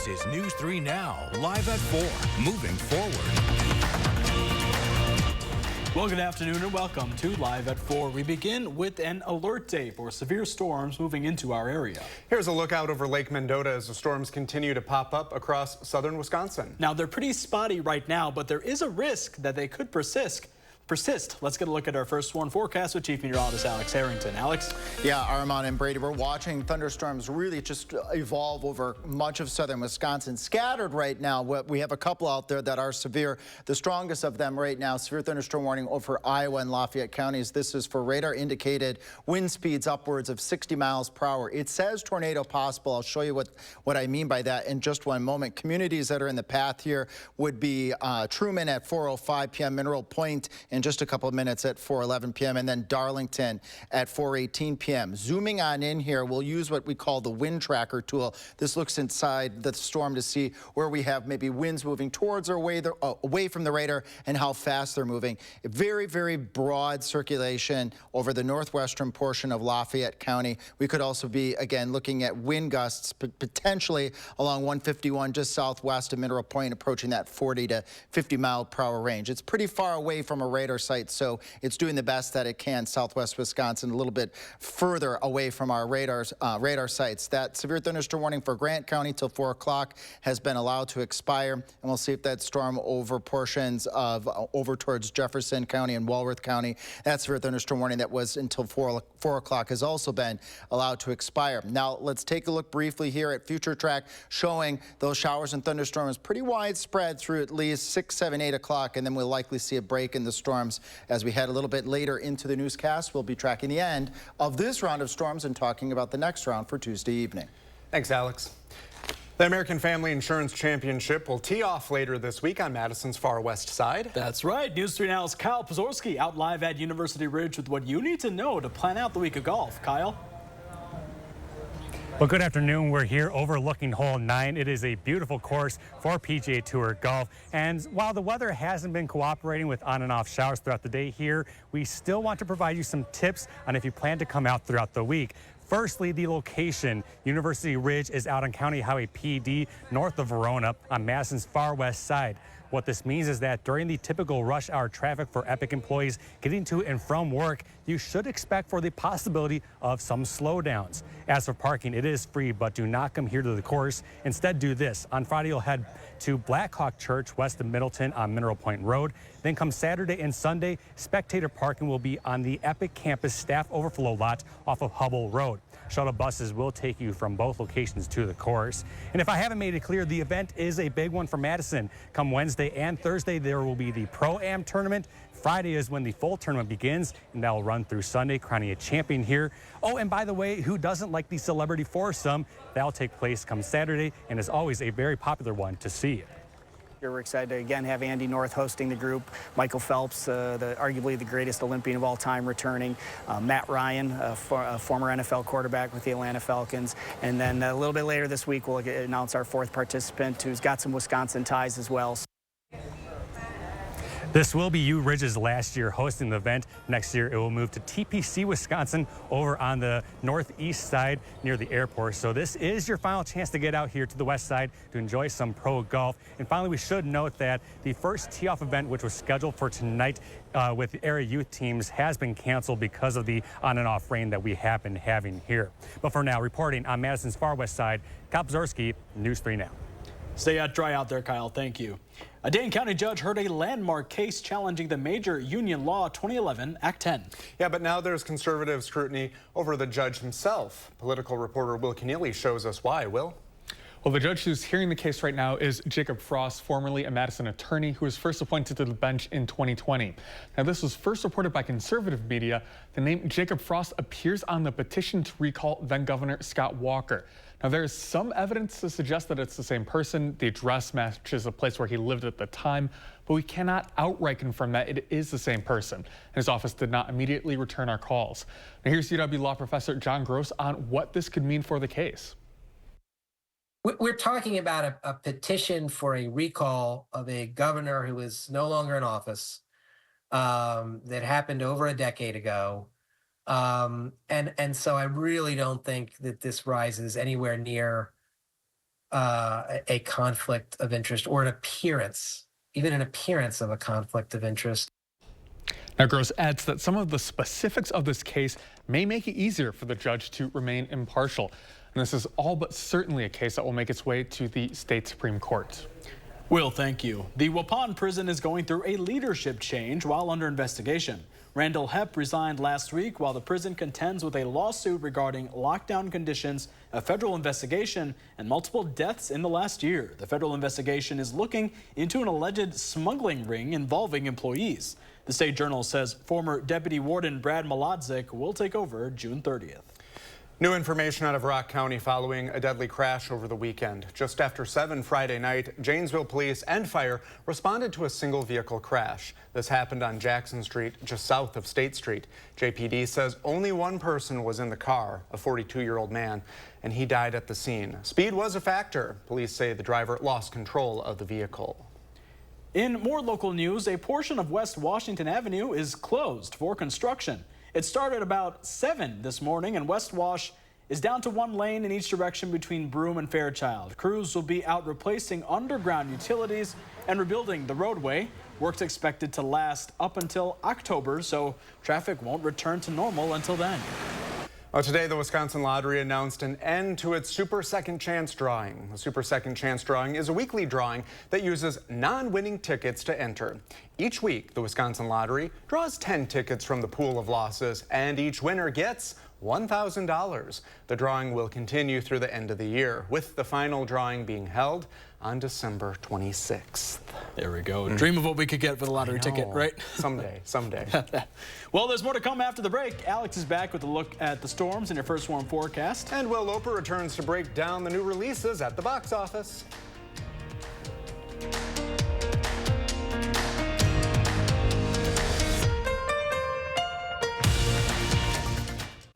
This is News 3 Now, live at 4, moving forward. Well, good afternoon and welcome to Live at 4. We begin with an alert day for severe storms moving into our area. Here's a look out over Lake Mendota as the storms continue to pop up across southern Wisconsin. Now, they're pretty spotty right now, but there is a risk that they could persist. Let's get a look at our first one forecast with Chief Meteorologist Alex Harrington. Alex? Yeah, Armand and Brady, we're watching thunderstorms really just evolve over much of southern Wisconsin. Scattered right now. We have a couple out there that are severe. The strongest of them right now, severe thunderstorm warning over Iowa and Lafayette counties. This is for radar indicated wind speeds upwards of 60 miles per hour. It says tornado possible. I'll show you what I mean by that in just one moment. Communities that are in the path here would be Truman at 4:05 p.m., Mineral Point in just a couple of minutes at 4:11 p.m. and then Darlington at 4:18 p.m. Zooming on in here, we'll use what we call the wind tracker tool. This looks inside the storm to see where we have maybe winds moving towards or away from the radar and how fast they're moving. A very, very broad circulation over the northwestern portion of Lafayette County. We could also be, again, looking at wind gusts potentially along 151 just southwest of Mineral Point, approaching that 40 to 50 mile per hour range. It's pretty far away from a radar site, so it's doing the best that it can. Southwest Wisconsin, a little bit further away from our radar sites. That severe thunderstorm warning for Grant County till 4 o'clock has been allowed to expire, and we'll see if that storm over portions of over towards Jefferson County and Walworth County. That severe thunderstorm warning that was until 4 o'clock has also been allowed to expire. Now let's take a look briefly here at Future Track, showing those showers and thunderstorms pretty widespread through at least 6, 7, 8 o'clock, and then we'll likely see a break in the storms as we head a little bit later into the newscast. We'll be tracking the end of this round of storms and talking about the next round for Tuesday evening. Thanks, Alex. The American Family Insurance Championship will tee off later this week on Madison's far west side. That's right. News 3 Now's Kyle Pozorski out live at University Ridge with what you need to know to plan out the week of golf. Kyle? Well, good afternoon. We're here overlooking hole 9. It is a beautiful course for PGA Tour golf. And while the weather hasn't been cooperating with on and off showers throughout the day here, we still want to provide you some tips on if you plan to come out throughout the week. Firstly, the location. University Ridge is out on County Highway PD north of Verona on Madison's far west side. What this means is that during the typical rush hour traffic for Epic employees getting to and from work, you should expect for the possibility of some slowdowns. As for parking, it is free, but do not come here to the course. Instead, do this. On Friday, you'll head to Blackhawk Church west of Middleton on Mineral Point Road. Then come Saturday and Sunday, spectator parking will be on the Epic campus staff overflow lot off of Hubble Road. Shuttle buses will take you from both locations to the course. And if I haven't made it clear, the event is a big one for Madison. Come Wednesday and Thursday, there will be the Pro-Am tournament. Friday is when the full tournament begins, and that will run through Sunday, crowning a champion here. Oh, and by the way, who doesn't like the celebrity foursome? That'll take place come Saturday, and is always a very popular one to see. We're excited to again have Andy North hosting the group, Michael Phelps, arguably the greatest Olympian of all time, returning, Matt Ryan, a former NFL quarterback with the Atlanta Falcons, and then a little bit later this week we'll announce our 4th participant who's got some Wisconsin ties as well. This will be U Ridge's last year hosting the event. Next year, it will move to TPC, Wisconsin, over on the northeast side near the airport. So this is your final chance to get out here to the west side to enjoy some pro golf. And finally, we should note that the first tee-off event, which was scheduled for tonight with the area youth teams, has been canceled because of the on and off rain that we have been having here. But for now, reporting on Madison's far west side, Kyle Pozorski, News 3 Now. Stay dry out there, Kyle. Thank you. A Dane County judge heard a landmark case challenging the major union law 2011, Act 10. Yeah, but now there's conservative scrutiny over the judge himself. Political reporter Will Keneally shows us why. Will? Well, the judge who's hearing the case right now is Jacob Frost, formerly a Madison attorney who was first appointed to the bench in 2020. Now, this was first reported by conservative media. The name Jacob Frost appears on the petition to recall then-Governor Scott Walker. Now, there is some evidence to suggest that it's the same person. The address matches the place where he lived at the time, but we cannot outright confirm that it is the same person. His office did not immediately return our calls. Now, here's UW law professor John Gross on what this could mean for the case. We're talking about a petition for a recall of a governor who is no longer in office that happened over a decade ago. And so I really don't think that this rises anywhere near a conflict of interest or an appearance, even an appearance of a conflict of interest. Now, Gross adds that some of the specifics of this case may make it easier for the judge to remain impartial. And this is all but certainly a case that will make its way to the state Supreme Court. Will, thank you. The Waupun prison is going through a leadership change while under investigation. Randall Hepp resigned last week while the prison contends with a lawsuit regarding lockdown conditions, a federal investigation, and multiple deaths in the last year. The federal investigation is looking into an alleged smuggling ring involving employees. The State Journal says former Deputy Warden Brad Malodzik will take over June 30th. New information out of Rock County following a deadly crash over the weekend. Just after 7 Friday night, Janesville police and fire responded to a single vehicle crash. This happened on Jackson Street, just south of State Street. JPD says only one person was in the car, a 42-year-old man, and he died at the scene. Speed was a factor. Police say the driver lost control of the vehicle. In more local news, a portion of West Washington Avenue is closed for construction. It started about 7 this morning, and West Wash is down to 1 lane in each direction between Broome and Fairchild. Crews will be out replacing underground utilities and rebuilding the roadway. Work's expected to last up until October, so traffic won't return to normal until then. Today, the Wisconsin Lottery announced an end to its Super Second Chance drawing. The Super Second Chance drawing is a weekly drawing that uses non-winning tickets to enter. Each week, the Wisconsin Lottery draws 10 tickets from the pool of losses, and each winner gets $1,000. The drawing will continue through the end of the year, with the final drawing being held on December 26th. There we go. Dream of what we could get for the lottery ticket, right? Someday, someday. Well, there's more to come after the break. Alex is back with a look at the storms in your first warm forecast. And Will Loper returns to break down the new releases at the box office.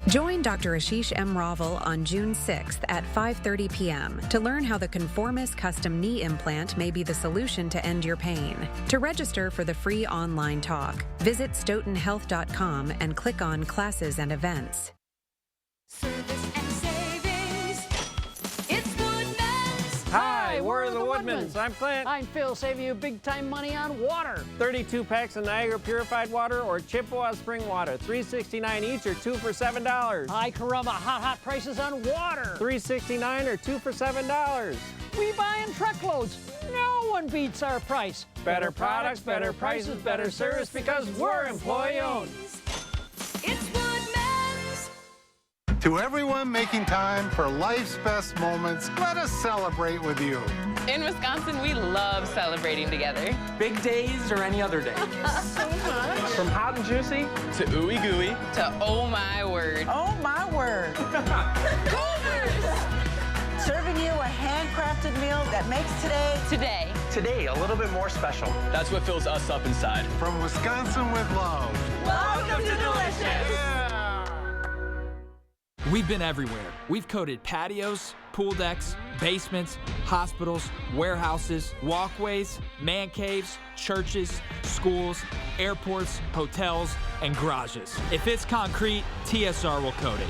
Join Dr. Ashish M. Raval on June 6th at 5:30 p.m. to learn how the Conformis custom knee implant may be the solution to end your pain. To register for the free online talk, visit stoughtonhealth.com and click on Classes and Events. Service and savings. It's Woodman's. Hi, we're the Woodmans. I'm Clint. I'm Phil, saving you big time money on water. 32 packs of Niagara purified water or Chippewa spring water. $3.69 each or 2 for $7. Hi, Caramba, hot prices on water. $3.69 or 2 for $7. We buy in truckloads. No one beats our price. Better products, better prices, better service because we're employee owned. It's Woodman's. To everyone making time for life's best moments, let us celebrate with you. In Wisconsin, we love celebrating together. Big days or any other day. So much. From hot and juicy to ooey gooey to oh my word. Oh my word. Coolers! Serving you a handcrafted meal that makes today a little bit more special. That's what fills us up inside. From Wisconsin with love. Welcome to Delicious. Yeah. We've been everywhere. We've coated patios, pool decks, basements, hospitals, warehouses, walkways, man caves, churches, schools, airports, hotels, and garages. If it's concrete, TSR will coat it.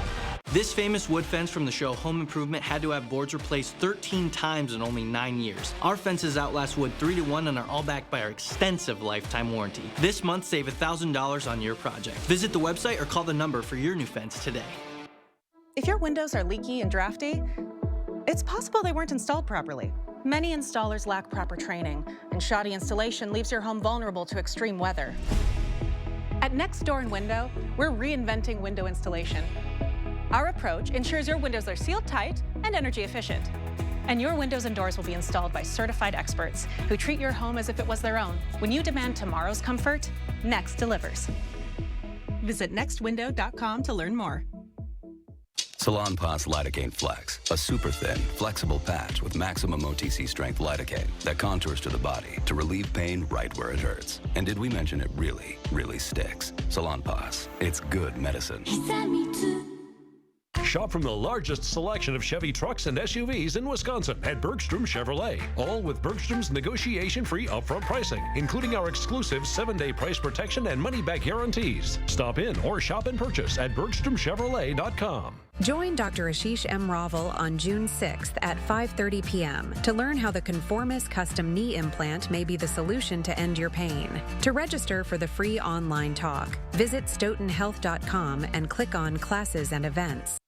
This famous wood fence from the show Home Improvement had to have boards replaced 13 times in only 9 years. Our fences outlast wood 3 to 1 and are all backed by our extensive lifetime warranty. This month, save $1,000 on your project. Visit the website or call the number for your new fence today. If your windows are leaky and drafty, it's possible they weren't installed properly. Many installers lack proper training, and shoddy installation leaves your home vulnerable to extreme weather. At Next Door & Window, we're reinventing window installation. Our approach ensures your windows are sealed tight and energy efficient. And your windows and doors will be installed by certified experts who treat your home as if it was their own. When you demand tomorrow's comfort, Next delivers. Visit nextwindow.com to learn more. Salonpas Lidocaine Flex, a super thin, flexible patch with maximum OTC strength lidocaine that contours to the body to relieve pain right where it hurts. And did we mention it really, really sticks? Salonpas, it's good medicine. Shop from the largest selection of Chevy trucks and SUVs in Wisconsin at Bergstrom Chevrolet. All with Bergstrom's negotiation-free upfront pricing, including our exclusive 7-day price protection and money-back guarantees. Stop in or shop and purchase at BergstromChevrolet.com. Join Dr. Ashish M. Raval on June 6th at 5:30 p.m. to learn how the Conformis custom knee implant may be the solution to end your pain. To register for the free online talk, visit stoughtonhealth.com and click on Classes and Events.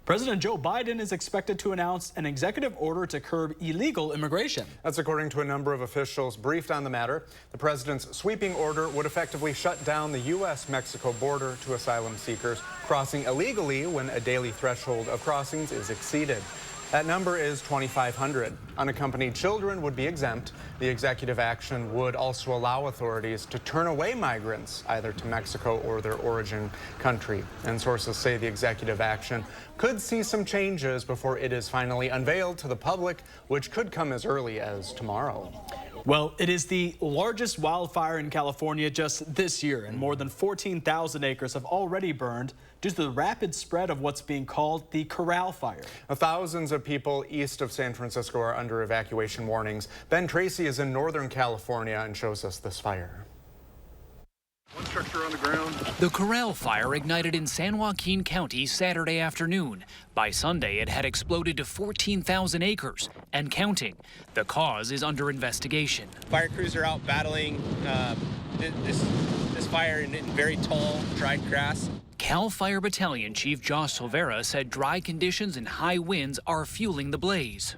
President Joe Biden is expected to announce an executive order to curb illegal immigration. That's according to a number of officials briefed on the matter. The president's sweeping order would effectively shut down the U.S.-Mexico border to asylum seekers crossing illegally when a daily threshold of crossings is exceeded. That number is 2,500. Unaccompanied children would be exempt. The executive action would also allow authorities to turn away migrants either to Mexico or their origin country. And sources say the executive action could see some changes before it is finally unveiled to the public, which could come as early as tomorrow. Well, it is the largest wildfire in California just this year, and more than 14,000 acres have already burned due to the rapid spread of what's being called the Corral Fire. Thousands of people east of San Francisco are under evacuation warnings. Ben Tracy is in Northern California and shows us this fire. One structure on the ground. The Corral Fire ignited in San Joaquin County Saturday afternoon. By Sunday, it had exploded to 14,000 acres and counting. The cause is under investigation. Fire crews are out battling this fire in very tall, dried grass. Cal Fire Battalion Chief Josh Silvera said dry conditions and high winds are fueling the blaze.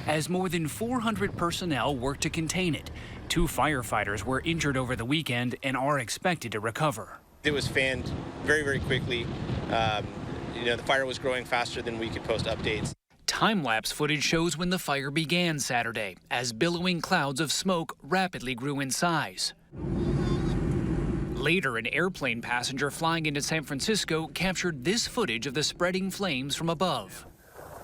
As more than 400 personnel work to contain it, 2 firefighters were injured over the weekend and are expected to recover. It was fanned very, very quickly. The fire was growing faster than we could post updates. Time-lapse footage shows when the fire began Saturday, as billowing clouds of smoke rapidly grew in size. Later, an airplane passenger flying into San Francisco captured this footage of the spreading flames from above.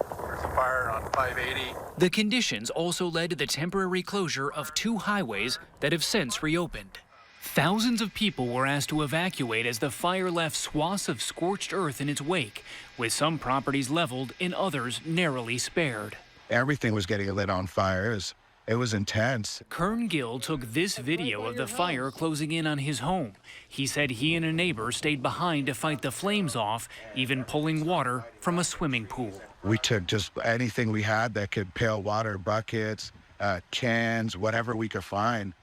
There's a fire on 580. The conditions also led to the temporary closure of 2 highways that have since reopened. Thousands of people were asked to evacuate as the fire left swaths of scorched earth in its wake, with some properties leveled and others narrowly spared. Everything was getting lit on fire. It was intense. Kern Gill took this video of the fire closing in on his home. He said he and a neighbor stayed behind to fight the flames off, even pulling water from a swimming pool. We took just anything we had that could pail water, buckets, cans, whatever we could find.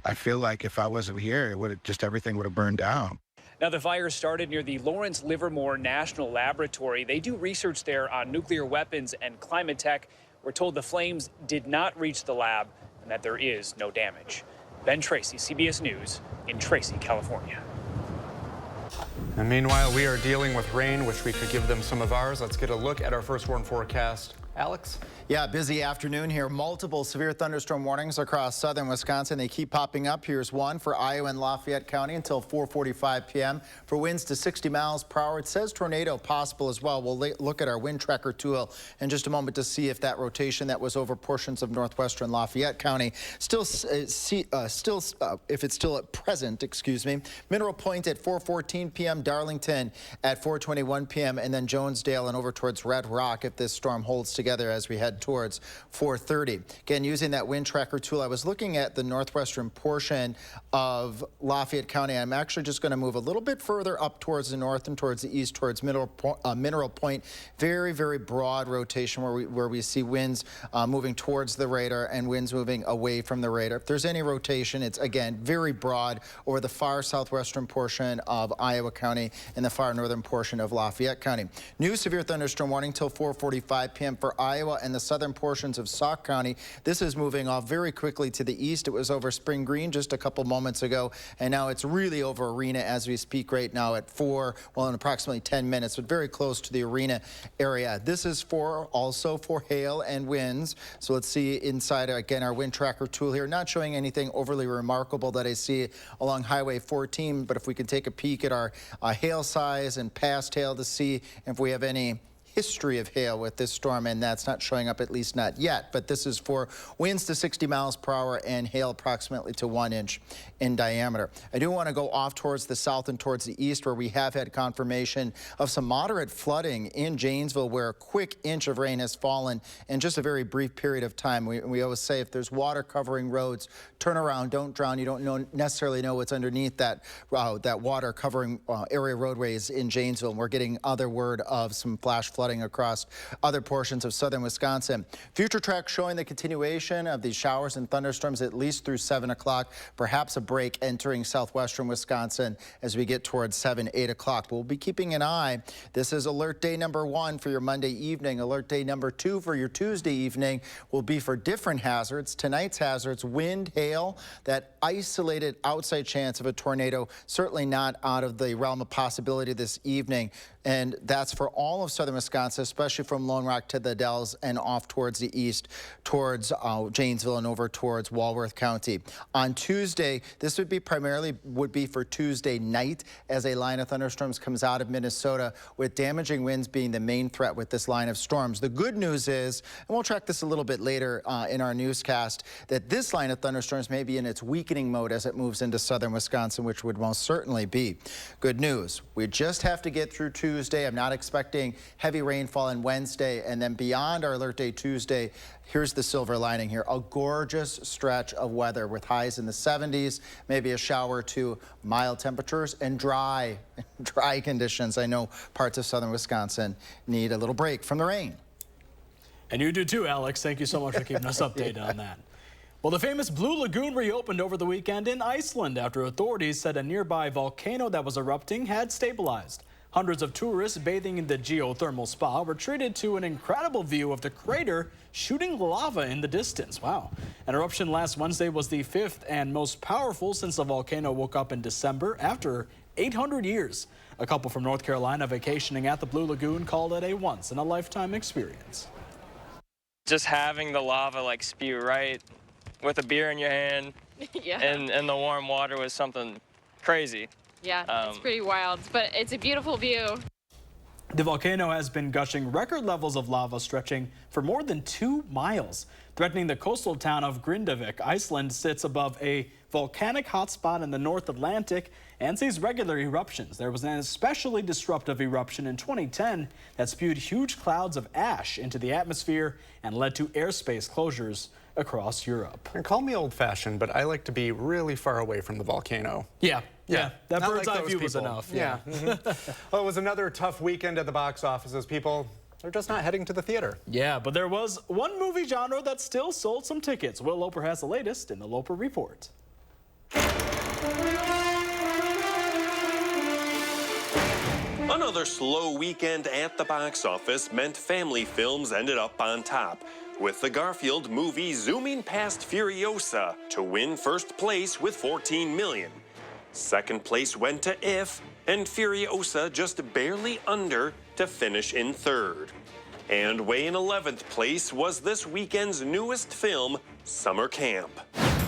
I feel like if I wasn't here, everything would have burned down. Now, the fire started near the Lawrence Livermore National Laboratory. They do research there on nuclear weapons and climate tech. We're told the flames did not reach the lab and that there is no damage. Ben Tracy, CBS News in Tracy, California. And meanwhile, we are dealing with rain. Wish we could give them some of ours. Let's get a look at our first warn forecast. Alex? Yeah, busy afternoon here. Multiple severe thunderstorm warnings across southern Wisconsin. They keep popping up. Here's one for Iowa and Lafayette County until 4:45 p.m. for winds to 60 miles per hour. It says tornado possible as well. We'll look at our wind tracker tool in just a moment to see if that rotation that was over portions of northwestern Lafayette County if it's still at present, excuse me. Mineral Point at 4:14 p.m. Darlington at 4:21 p.m. and then Jonesdale and over towards Red Rock if this storm holds together as we head towards 4:30. Again, using that wind tracker tool, I was looking at the northwestern portion of Lafayette County. I'm actually just going to move a little bit further up towards the north and towards the east towards Mineral Point. Very, very broad rotation where we see winds moving towards the radar and winds moving away from the radar. If there's any rotation, it's again very broad over the far southwestern portion of Iowa County and the far northern portion of Lafayette County. New severe thunderstorm warning till 4:45 p.m. for Iowa and the southern portions of Sauk County. This is moving off very quickly to the east. It was over Spring Green just a couple moments ago, and now it's really over Arena as we speak right now at in approximately 10 minutes, but very close to the Arena area. This is also for hail and winds. So let's see inside again our wind tracker tool here. Not showing anything overly remarkable that I see along Highway 14, but if we can take a peek at our hail size and past hail to see if we have any history of hail with this storm, and that's not showing up, at least not yet. But this is for winds to 60 miles per hour and hail approximately to 1 inch in diameter. I do want to go off towards the south and towards the east, where we have had confirmation of some moderate flooding in Janesville, where a quick inch of rain has fallen in just a very brief period of time. We always say if there's water covering roads, turn around, don't drown. You don't necessarily know what's underneath that water covering area roadways in Janesville. And we're getting other word of some flash flooding across other portions of southern Wisconsin. Future track showing the continuation of these showers and thunderstorms at least through 7 o'clock, perhaps a break entering southwestern Wisconsin as we get towards 7, 8 o'clock. We'll be keeping an eye. This is alert day number 1 for your Monday evening. Alert day number 2 for your Tuesday evening will be for different hazards. Tonight's hazards: wind, hail, that isolated outside chance of a tornado, certainly not out of the realm of possibility this evening. And that's for all of southern Wisconsin, especially from Lone Rock to the Dells and off towards the east, towards Janesville and over towards Walworth County. On Tuesday, this would be primarily for Tuesday night, as a line of thunderstorms comes out of Minnesota, with damaging winds being the main threat with this line of storms. The good news is, and we'll track this a little bit later in our newscast, that this line of thunderstorms may be in its weakening mode as it moves into southern Wisconsin, which would most certainly be good news. We just have to get through Tuesday. I'm not expecting heavy rainfall on Wednesday, and then beyond our alert day Tuesday, here's the silver lining here: a gorgeous stretch of weather with highs in the 70s, maybe a shower or two, mild temperatures, and dry conditions. I know parts of southern Wisconsin need a little break from the rain. And you do too, Alex. Thank you so much for keeping us updated on that. Well, the famous Blue Lagoon reopened over the weekend in Iceland after authorities said a nearby volcano that was erupting had stabilized. Hundreds of tourists bathing in the geothermal spa were treated to an incredible view of the crater shooting lava in the distance. Wow. An eruption last Wednesday was the 5th and most powerful since the volcano woke up in December after 800 years. A couple from North Carolina vacationing at the Blue Lagoon called it a once-in-a-lifetime experience. Just having the lava like spew right with a beer in your hand and the warm water was something crazy. Yeah, it's pretty wild, but it's a beautiful view. The volcano has been gushing record levels of lava stretching for more than 2 miles, threatening the coastal town of Grindavik. Iceland sits above a volcanic hotspot in the North Atlantic and sees regular eruptions. There was an especially disruptive eruption in 2010 that spewed huge clouds of ash into the atmosphere and led to airspace closures across Europe. And call me old-fashioned, but I like to be really far away from the volcano. Yeah. That Not bird's like eye those view was people. enough. Yeah. Well, it was another tough weekend at the box offices. People are just not heading to the theater. Yeah, but there was one movie genre that still sold some tickets. Will Loper has the latest in the Loper Report. Another slow weekend at the box office meant family films ended up on top, with the Garfield movie zooming past Furiosa to win first place with $14 million. Second place went to If, and Furiosa just barely under to finish in third. And way in 11th place was this weekend's newest film, Summer Camp.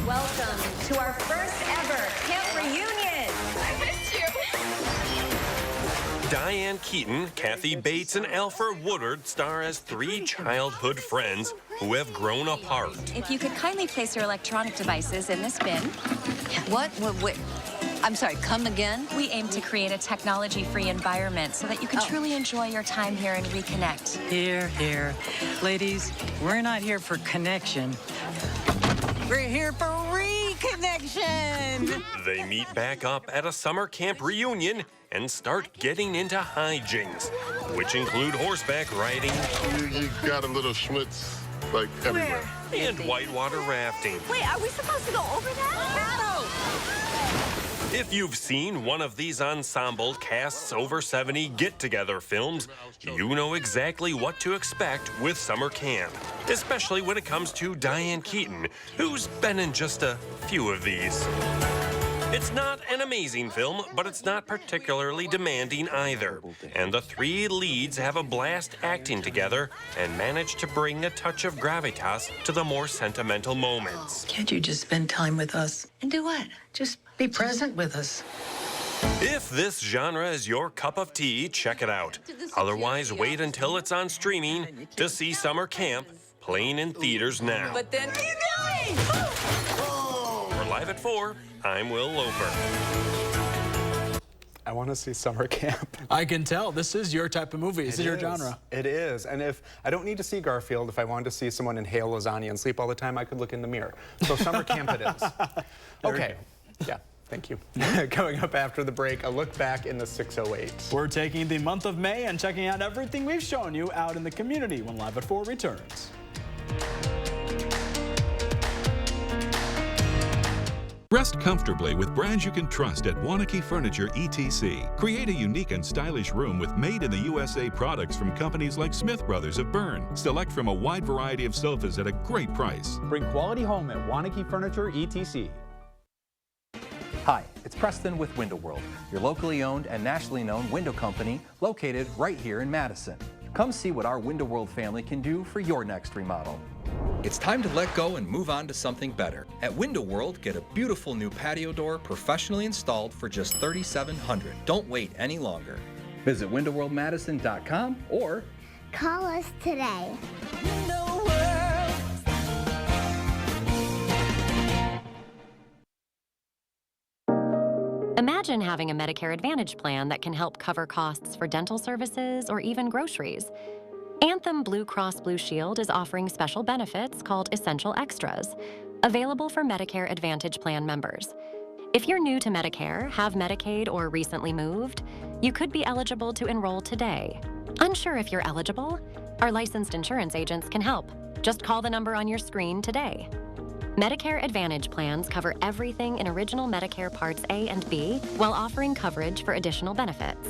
Welcome to our first ever camp reunion. I missed you. Diane Keaton, Kathy Bates, and Alfred Woodard star as 3 childhood friends who have grown apart. If you could kindly place your electronic devices in this bin. What? I'm sorry, come again? We aim to create a technology-free environment so that you can truly enjoy your time here and reconnect. Here. Ladies, we're not here for connection. We're here for reconnection. They meet back up at a summer camp reunion and start getting into hijinks, which include horseback riding. You got a little schmutz, like, everywhere. And whitewater rafting. Wait, are we supposed to go over that? No. If you've seen one of these ensemble casts over 70 get-together films, you know exactly what to expect with summer camp, especially when it comes to Diane Keaton, who's been in just a few of these. It's not an amazing film, but it's not particularly demanding either. And the 3 leads have a blast acting together and manage to bring a touch of gravitas to the more sentimental moments. Can't you just spend time with us? And do what? Just be present with us. If this genre is your cup of tea, check it out. Otherwise, wait until it's on streaming to see Summer Camp playing in theaters now. But then, what are you doing? For Live at 4, I'm Will Loper. I want to see Summer Camp. I can tell. This is your type of movie. This is your genre. It is. And if I don't need to see Garfield, if I wanted to see someone inhale lasagna and sleep all the time, I could look in the mirror. So Summer Camp it is. Okay. Yeah. Thank you. Coming up after the break, a look back in the 608. We're taking the month of May and checking out everything we've shown you out in the community when Live at 4 returns. Rest comfortably with brands you can trust at Wanakee Furniture ETC. Create a unique and stylish room with made-in-the-USA products from companies like Smith Brothers of Bern. Select from a wide variety of sofas at a great price. Bring quality home at Wanakee Furniture ETC. Hi, it's Preston with Window World, your locally owned and nationally known window company located right here in Madison. Come see what our Window World family can do for your next remodel. It's time to let go and move on to something better. At Window World, get a beautiful new patio door professionally installed for just $3,700. Don't wait any longer. Visit windowworldmadison.com or call us today. Imagine having a Medicare Advantage plan that can help cover costs for dental services or even groceries. Anthem Blue Cross Blue Shield is offering special benefits called Essential Extras, available for Medicare Advantage plan members. If you're new to Medicare, have Medicaid, or recently moved, you could be eligible to enroll today. Unsure if you're eligible? Our licensed insurance agents can help. Just call the number on your screen today. Medicare Advantage plans cover everything in original Medicare Parts A and B while offering coverage for additional benefits.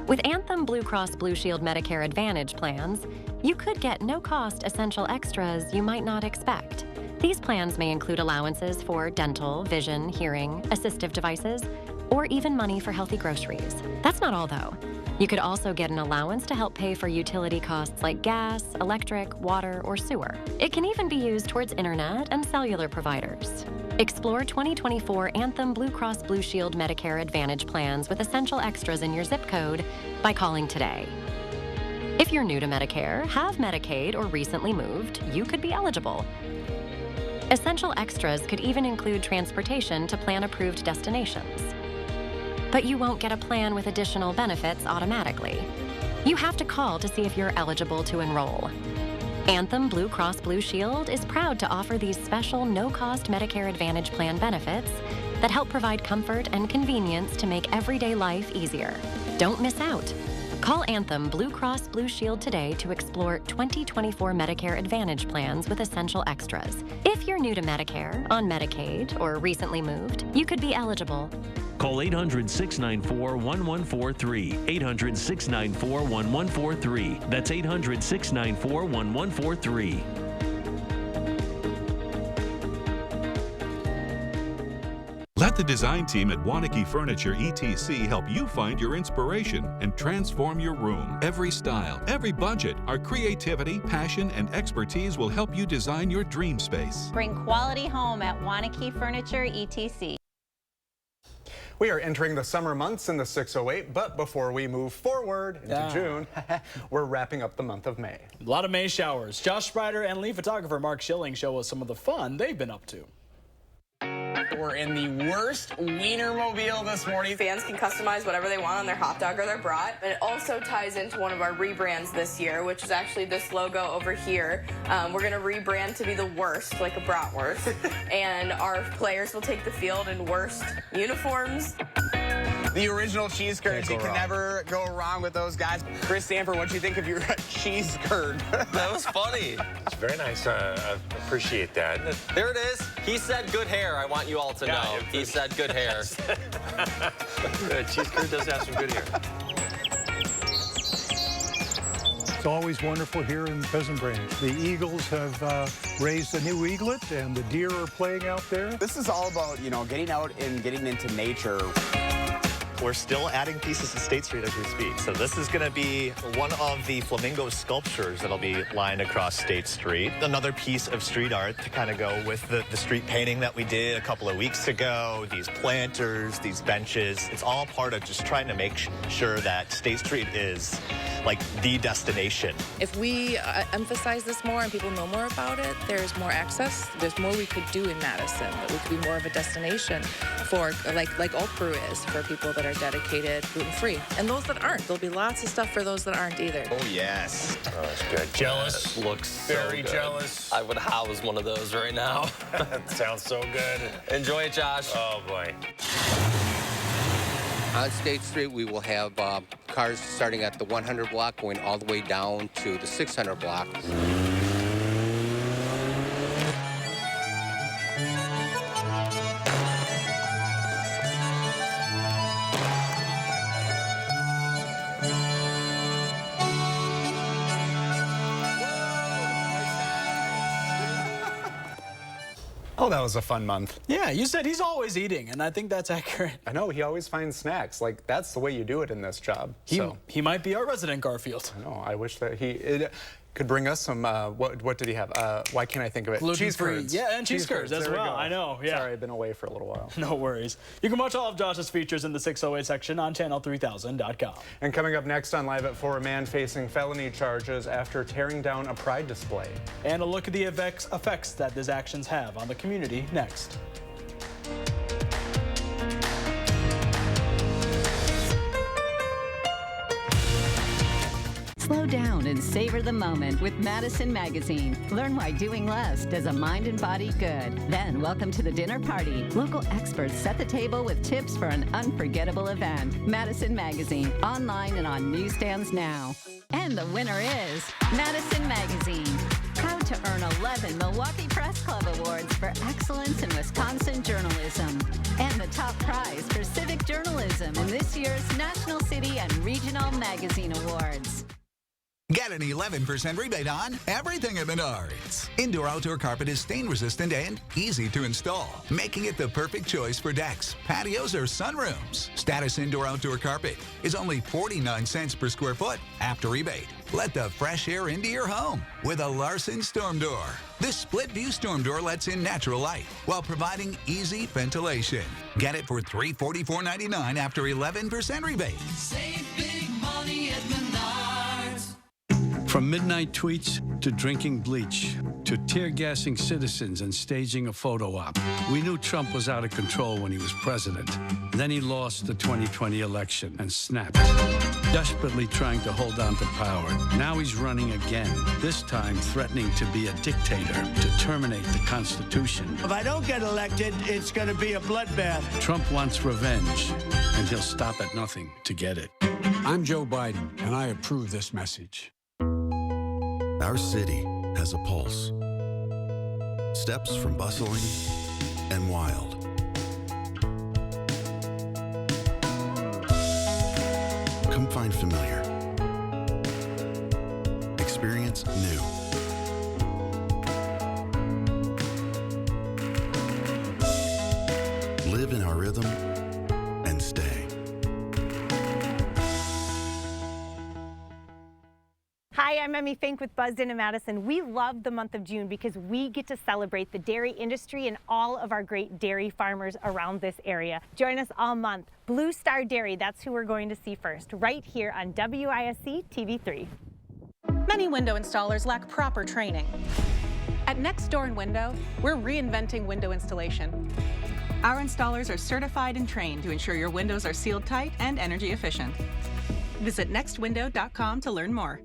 With Anthem Blue Cross Blue Shield Medicare Advantage plans, you could get no-cost essential extras you might not expect. These plans may include allowances for dental, vision, hearing, assistive devices, or even money for healthy groceries. That's not all, though. You could also get an allowance to help pay for utility costs like gas, electric, water, or sewer. It can even be used towards internet and cellular providers. Explore 2024 Anthem Blue Cross Blue Shield Medicare Advantage plans with essential extras in your zip code by calling today. If you're new to Medicare, have Medicaid, or recently moved, you could be eligible. Essential extras could even include transportation to plan-approved destinations. But you won't get a plan with additional benefits automatically. You have to call to see if you're eligible to enroll. Anthem Blue Cross Blue Shield is proud to offer these special no-cost Medicare Advantage plan benefits that help provide comfort and convenience to make everyday life easier. Don't miss out. Call Anthem Blue Cross Blue Shield today to explore 2024 Medicare Advantage plans with essential extras. If you're new to Medicare, on Medicaid, or recently moved, you could be eligible. Call 800-694-1143. 800-694-1143. That's 800-694-1143. Let the design team at Wanakee Furniture ETC help you find your inspiration and transform your room. Every style, every budget, our creativity, passion, and expertise will help you design your dream space. Bring quality home at Wanakee Furniture ETC. We are entering the summer months in the 608, but before we move forward into June, we're wrapping up the month of May. A lot of May showers. Josh Sprider and lead photographer Mark Schilling show us some of the fun they've been up to. We're in the worst Wienermobile this morning. Fans can customize whatever they want on their hot dog or their brat. And it also ties into one of our rebrands this year, which is actually this logo over here. We're going to rebrand to be the worst, like a bratwurst. And our players will take the field in worst uniforms. The original cheese curds, you can never go wrong with those guys. Chris Sanford, what'd you think of your cheese curd? That was funny. It's very nice. I appreciate that. There it is. He said good hair. I want you all to know. He said good hair. Cheese curd does have some good hair. It's always wonderful here in Pheasant Branch. The Eagles have raised a new eaglet, and the deer are playing out there. This is all about, you know, getting out and getting into nature. we're still adding pieces to State Street as we speak. So this is going to be one of the flamingo sculptures that'll be lined across State Street. Another piece of street art to kind of go with the street painting that we did a couple of weeks ago. These planters, these benches. It's all part of just trying to make sure that State Street is like the destination. If we emphasize this more and people know more about it, there's more access. There's more we could do in Madison. That we could be more of a destination for, like Oak Brew is, for people that are dedicated gluten-free. And those that aren't. There'll be lots of stuff for those that aren't either. Oh, yes. Oh, that's good. Jealous? That looks very so jealous. I would house one of those right now. That sounds so good. Enjoy it, Josh. Oh, boy. On State Street, we will have cars starting at the 100 block, going all the way down to the 600 block. Oh, that was a fun month. Yeah, you said he's always eating, and I think that's accurate. I know, he always finds snacks. Like, that's the way you do it in this job. He might be our resident Garfield. I know, I wish that he could bring us some, what did he have? Why can't I think of it? Cheese curds. Yeah, and cheese curds as well. I know, yeah. Sorry, I've been away for a little while. No worries. You can watch all of Josh's features in the 608 section on channel3000.com. And coming up next on Live at 4, a man facing felony charges after tearing down a pride display. And a look at the effects that these actions have on the community next. Slow down and savor the moment with Madison Magazine. Learn why doing less does a mind and body good. Then welcome to the dinner party. Local experts set the table with tips for an unforgettable event. Madison Magazine, online and on newsstands now. And the winner is Madison Magazine. Proud to earn 11 Milwaukee Press Club Awards for excellence in Wisconsin journalism. And the top prize for civic journalism in this year's National City and Regional Magazine Awards. Get an 11% rebate on everything at Menards. Indoor-outdoor carpet is stain-resistant and easy to install, making it the perfect choice for decks, patios, or sunrooms. Status indoor-outdoor carpet is only 49 cents per square foot after rebate. Let the fresh air into your home with a Larson Storm Door. This split-view storm door lets in natural light while providing easy ventilation. Get it for $344.99 after 11% rebate. Save big money at Menards. From midnight tweets to drinking bleach to tear-gassing citizens and staging a photo op, we knew Trump was out of control when he was president. Then he lost the 2020 election and snapped, desperately trying to hold on to power. Now he's running again, this time threatening to be a dictator, to terminate the Constitution. If I don't get elected, it's going to be a bloodbath. Trump wants revenge, and he'll stop at nothing to get it. I'm Joe Biden, and I approve this message. Our city has a pulse. Steps from bustling and wild. Come find familiar. Experience new. Live in our rhythm and stay. Hi, I'm Emmy Fink with Buzzed In Madison. We love the month of June because we get to celebrate the dairy industry and all of our great dairy farmers around this area. Join us all month. Blue Star Dairy, that's who we're going to see first, right here on WISC TV3. Many window installers lack proper training. At Next Door and Window, we're reinventing window installation. Our installers are certified and trained to ensure your windows are sealed tight and energy efficient. Visit nextwindow.com to learn more.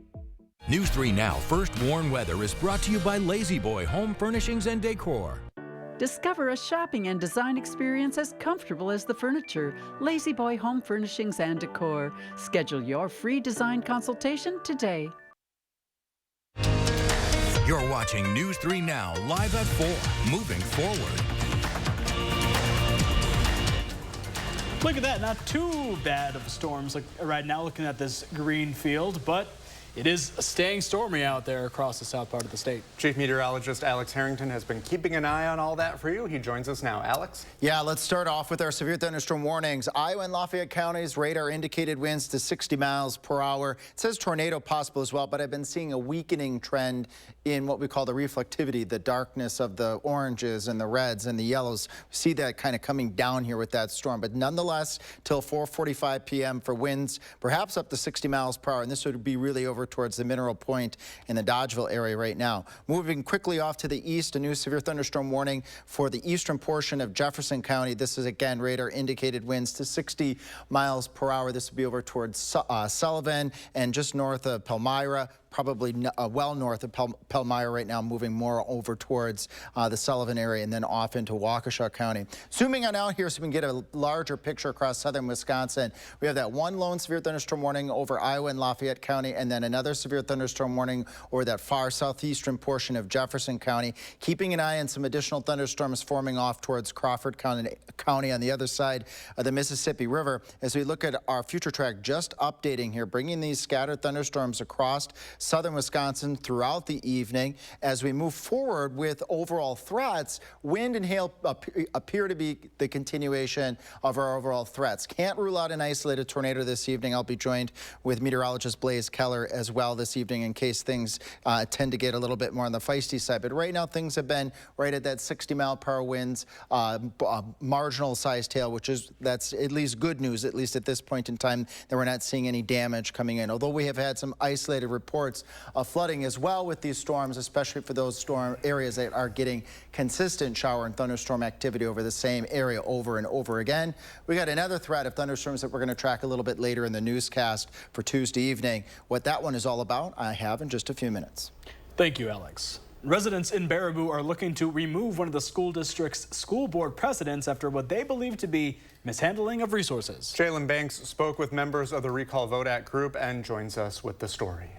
News 3 Now First Warn Weather is brought to you by Lazy Boy Home Furnishings and Decor. Discover a shopping and design experience as comfortable as the furniture. Lazy Boy Home Furnishings and Decor. Schedule your free design consultation today. You're watching News 3 Now live at 4. Moving forward. Look at that, not too bad of storms like right now looking at this green field, but It is staying stormy out there across the south part of the state. Chief Meteorologist Alex Harrington has been keeping an eye on all that for you. He joins us now. Alex? Yeah, let's start off with our severe thunderstorm warnings. Iowa and Lafayette counties radar indicated winds to 60 miles per hour. It says tornado possible as well, but I've been seeing a weakening trend in what we call the reflectivity, the darkness of the oranges and the reds and the yellows. We see that kind of coming down here with that storm, but nonetheless, till 4:45 p.m. for winds, perhaps up to 60 miles per hour, and this would be really over towards the Mineral Point in the Dodgeville area right now. Moving quickly off to the east, a new severe thunderstorm warning for the eastern portion of Jefferson County. This is again radar indicated winds to 60 miles per hour. This will be over towards Sullivan and just north of Palmyra. Probably well north of Palmyra right now, moving more over towards the Sullivan area and then off into Waukesha County. Zooming on out here so we can get a larger picture across southern Wisconsin. We have that one lone severe thunderstorm warning over Iowa and Lafayette County, and then another severe thunderstorm warning over that far southeastern portion of Jefferson County. Keeping an eye on some additional thunderstorms forming off towards Crawford County on the other side of the Mississippi River. As we look at our future track, just updating here, bringing these scattered thunderstorms across southern Wisconsin throughout the evening. As we move forward with overall threats, wind and hail appear to be the continuation of our overall threats. Can't rule out an isolated tornado this evening. I'll be joined with meteorologist Blaise Keller as well this evening in case things tend to get a little bit more on the feisty side. But right now things have been right at that 60-mile-per-hour winds, marginal sized hail, that's at least good news, at least at this point in time, that we're not seeing any damage coming in. Although we have had some isolated reports of flooding as well with these storms, especially for those storm areas that are getting consistent shower and thunderstorm activity over the same area over and over again. We got another threat of thunderstorms that we're going to track a little bit later in the newscast for Tuesday evening. What that one is all about, I have in just a few minutes. Thank you, Alex. Residents in Baraboo are looking to remove one of the school district's school board presidents after what they believe to be mishandling of resources. Jalen Banks spoke with members of the Recall Vote Act group and joins us with the story.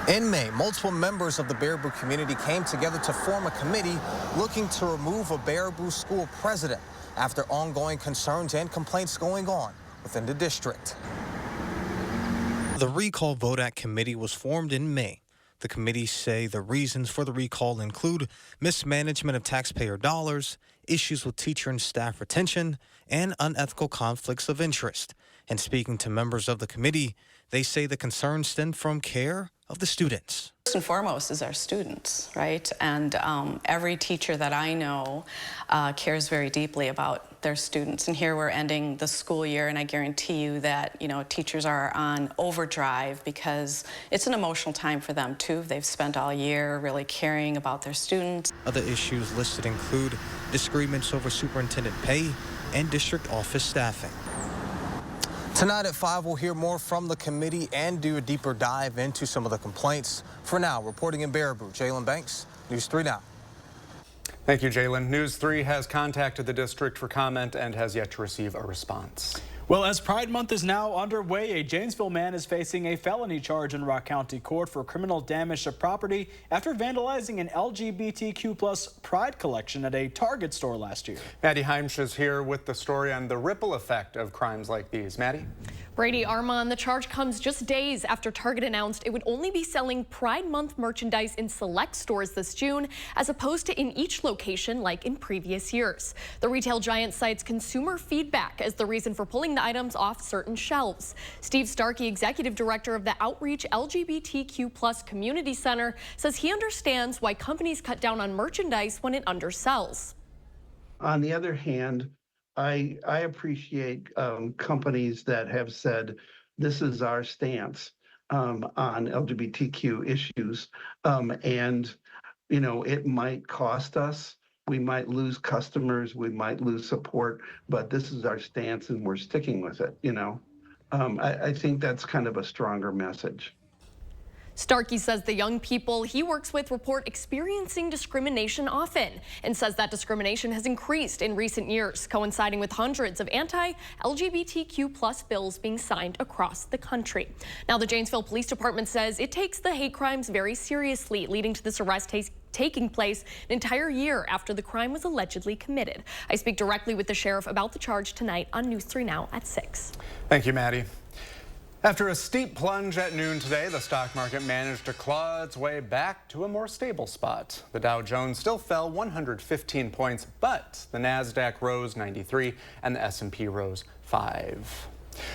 In May, multiple members of the Baraboo community came together to form a committee looking to remove a Baraboo school president after ongoing concerns and complaints going on within the district. The Recall Vote Act committee was formed in May. The committee say the reasons for the recall include mismanagement of taxpayer dollars, issues with teacher and staff retention, and unethical conflicts of interest. And speaking to members of the committee, they say the concerns stem from care of the students. First and foremost is our students, right? And every teacher that I know cares very deeply about their students. And here we're ending the school year, and I guarantee you that, teachers are on overdrive because it's an emotional time for them too. They've spent all year really caring about their students. Other issues listed include disagreements over superintendent pay and district office staffing. Tonight at 5, we'll hear more from the committee and do a deeper dive into some of the complaints. For now, reporting in Baraboo, Jalen Banks, News 3 Now. Thank you, Jalen. News 3 has contacted the district for comment and has yet to receive a response. Well, as Pride Month is now underway, a Janesville man is facing a felony charge in Rock County Court for criminal damage to property after vandalizing an LGBTQ+ Pride collection at a Target store last year. Maddie Heimsch is here with the story on the ripple effect of crimes like these. Maddie? Brady Armand, the charge comes just days after Target announced it would only be selling Pride Month merchandise in select stores this June, as opposed to in each location like in previous years. The retail giant cites consumer feedback as the reason for pulling the items off certain shelves. Steve Starkey, executive director of the Outreach LGBTQ+ Community Center, says he understands why companies cut down on merchandise when it undersells. On the other hand, I appreciate companies that have said this is our stance on LGBTQ issues, and it might cost us. We might lose customers, we might lose support, but this is our stance and we're sticking with it. I think that's kind of a stronger message. Starkey says the young people he works with report experiencing discrimination often, and says that discrimination has increased in recent years, coinciding with hundreds of anti-LGBTQ+ bills being signed across the country. Now, the Janesville Police Department says it takes the hate crimes very seriously, leading to this arrest taking place an entire year after the crime was allegedly committed. I speak directly with the sheriff about the charge tonight on News 3 Now at 6. Thank you, Maddie. After a steep plunge at noon today, the stock market managed to claw its way back to a more stable spot. The Dow Jones still fell 115 points, but the Nasdaq rose 93 and the S&P rose 5.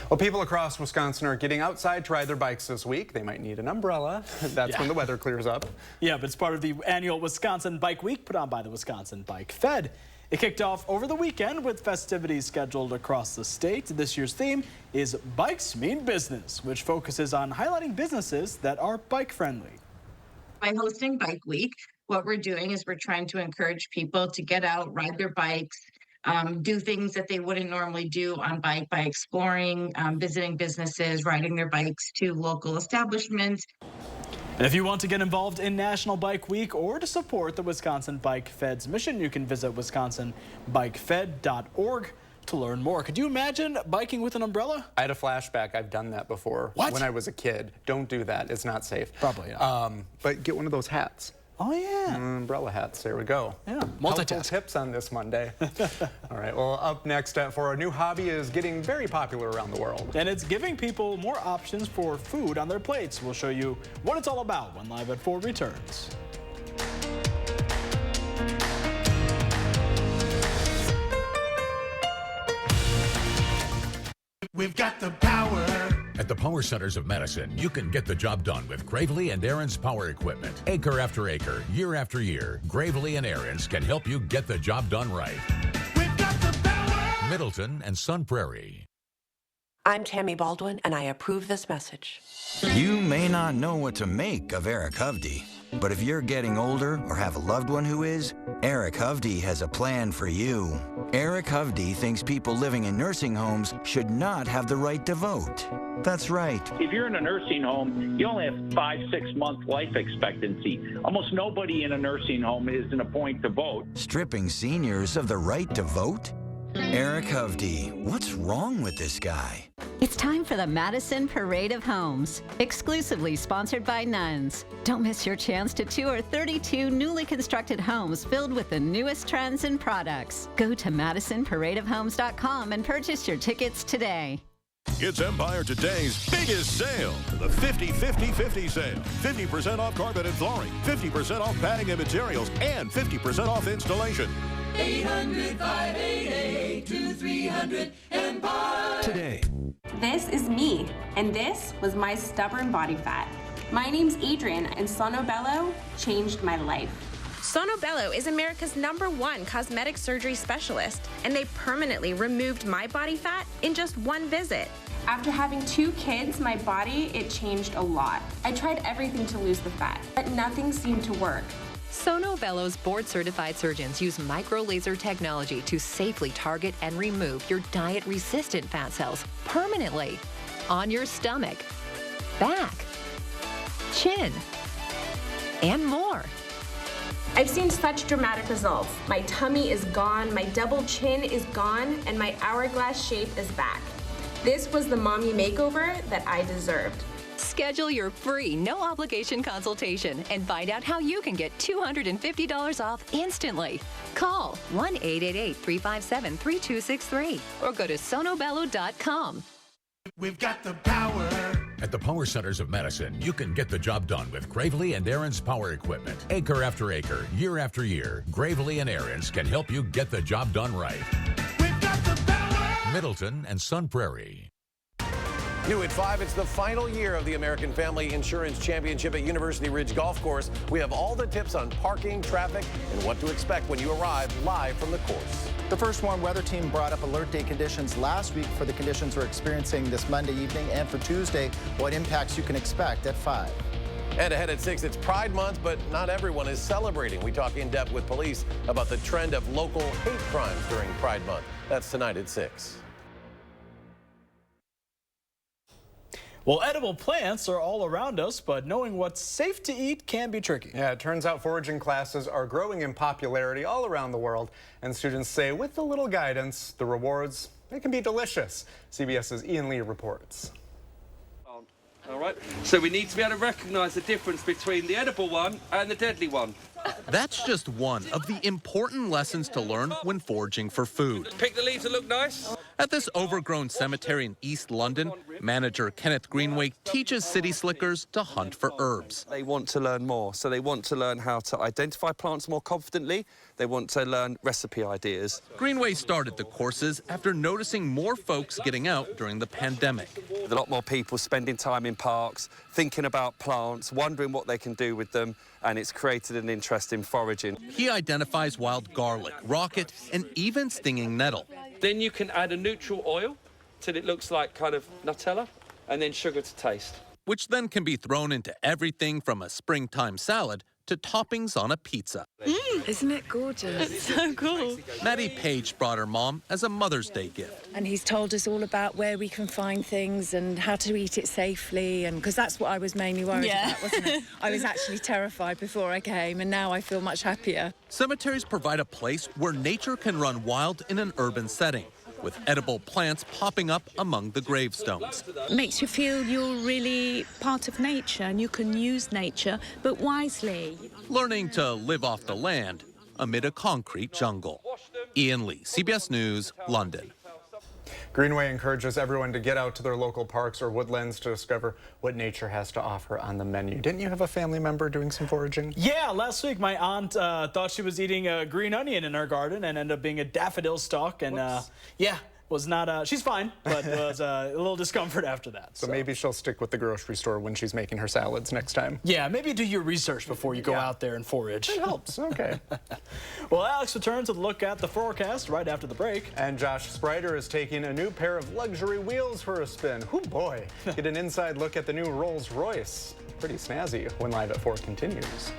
Well, people across Wisconsin are getting outside to ride their bikes this week. They might need an umbrella. That's when the weather clears up. Yeah, but it's part of the annual Wisconsin Bike Week put on by the Wisconsin Bike Fed. It kicked off over the weekend with festivities scheduled across the state. This year's theme is Bikes Mean Business, which focuses on highlighting businesses that are bike-friendly. By hosting Bike Week, what we're doing is we're trying to encourage people to get out, ride their bikes, do things that they wouldn't normally do on bike by exploring, visiting businesses, riding their bikes to local establishments. And if you want to get involved in National Bike Week or to support the Wisconsin Bike Fed's mission, you can visit wisconsinbikefed.org to learn more. Could you imagine biking with an umbrella? I had a flashback. I've done that before. What? When I was a kid. Don't do that. It's not safe. Probably, yeah. But get one of those hats. Oh, yeah. Umbrella hats. There we go. Yeah. Multiple tips on this Monday. All right. Well, up next for our new hobby is getting very popular around the world. And it's giving people more options for food on their plates. We'll show you what it's all about when Live at 4 returns. We've got the power. At the Power Centers of Madison, you can get the job done with Gravely and Aaron's power equipment. Acre after acre, year after year, Gravely and Aaron's can help you get the job done right. We've got the power. Middleton and Sun Prairie. I'm Tammy Baldwin, and I approve this message. You may not know what to make of Eric Hovde, but if you're getting older or have a loved one who is, Eric Hovde has a plan for you. Eric Hovde thinks people living in nursing homes should not have the right to vote. That's right. If you're in a nursing home, you only have 5-6 month life expectancy. Almost nobody in a nursing home is in a point to vote. Stripping seniors of the right to vote? Eric Hovde, what's wrong with this guy? It's time for the Madison Parade of Homes, exclusively sponsored by Nuns. Don't miss your chance to tour 32 newly constructed homes filled with the newest trends and products. Go to MadisonParadeOfHomes.com and purchase your tickets today. It's Empire Today's biggest sale, the 50-50-50 sale. 50% off carpet and flooring, 50% off padding and materials, and 50% off installation. 800-588-2300 Empire. Today. This is me, and this was my stubborn body fat. My name's Adrian, and Sonobello changed my life. Sonobello is America's #1 cosmetic surgery specialist, and they permanently removed my body fat in just one visit. After having 2 kids, my body, it changed a lot. I tried everything to lose the fat, but nothing seemed to work. Sonobello's board-certified surgeons use micro-laser technology to safely target and remove your diet-resistant fat cells permanently on your stomach, back, chin, and more. I've seen such dramatic results. My tummy is gone, my double chin is gone, and my hourglass shape is back. This was the mommy makeover that I deserved. Schedule your free, no-obligation consultation and find out how you can get $250 off instantly. Call 1-888-357-3263 or go to sonobello.com. We've got the power. At the Power Centers of Madison, you can get the job done with Gravely and Aaron's power equipment. Acre after acre, year after year, Gravely and Aaron's can help you get the job done right. We've got the power. Middleton and Sun Prairie. New at 5, it's the final year of the American Family Insurance Championship at University Ridge Golf Course. We have all the tips on parking, traffic, and what to expect when you arrive live from the course. The First Warn Weather Team brought up alert day conditions last week for the conditions we're experiencing this Monday evening, and for Tuesday, what impacts you can expect at 5. And ahead at 6, it's Pride Month, but not everyone is celebrating. We talk in depth with police about the trend of local hate crimes during Pride Month. That's tonight at 6. Well, edible plants are all around us, but knowing what's safe to eat can be tricky. Yeah, it turns out foraging classes are growing in popularity all around the world, and students say with a little guidance, the rewards, they can be delicious. CBS's Ian Lee reports. All right, so we need to be able to recognize the difference between the edible one and the deadly one. That's just one of the important lessons to learn when foraging for food. Pick the leaves that look nice. At this overgrown cemetery in East London, manager Kenneth Greenway teaches city slickers to hunt for herbs. They want to learn more, so they want to learn how to identify plants more confidently. They want to learn recipe ideas. Greenway started the courses after noticing more folks getting out during the pandemic. A lot more people spending time in parks, thinking about plants, wondering what they can do with them, and it's created an interest in foraging. He identifies wild garlic, rocket, and even stinging nettle. Then you can add a neutral oil till it looks like kind of Nutella, and then sugar to taste. Which then can be thrown into everything from a springtime salad to toppings on a pizza. Isn't it gorgeous? It's so cool. Maddie Page brought her mom as a Mother's Day gift. And he's told us all about where we can find things and how to eat it safely, and because that's what I was mainly worried about, wasn't it? I was actually terrified before I came, and now I feel much happier. Cemeteries provide a place where nature can run wild in an urban setting, with edible plants popping up among the gravestones. It makes you feel you're really part of nature and you can use nature, but wisely. Learning to live off the land amid a concrete jungle. Ian Lee, CBS News, London. Greenway encourages everyone to get out to their local parks or woodlands to discover what nature has to offer on the menu. Didn't you have a family member doing some foraging? Yeah, last week my aunt thought she was eating a green onion in her garden and ended up being a daffodil stalk. And yeah, was not, she's fine, but was a little discomfort after that. So maybe she'll stick with the grocery store when she's making her salads next time. Yeah, maybe do your research before you go out there and forage. It helps, okay. Well, Alex returns with a look at the forecast right after the break. And Josh Sprider is taking a new pair of luxury wheels for a spin. Oh boy, get an inside look at the new Rolls Royce. Pretty snazzy when Live at 4 continues.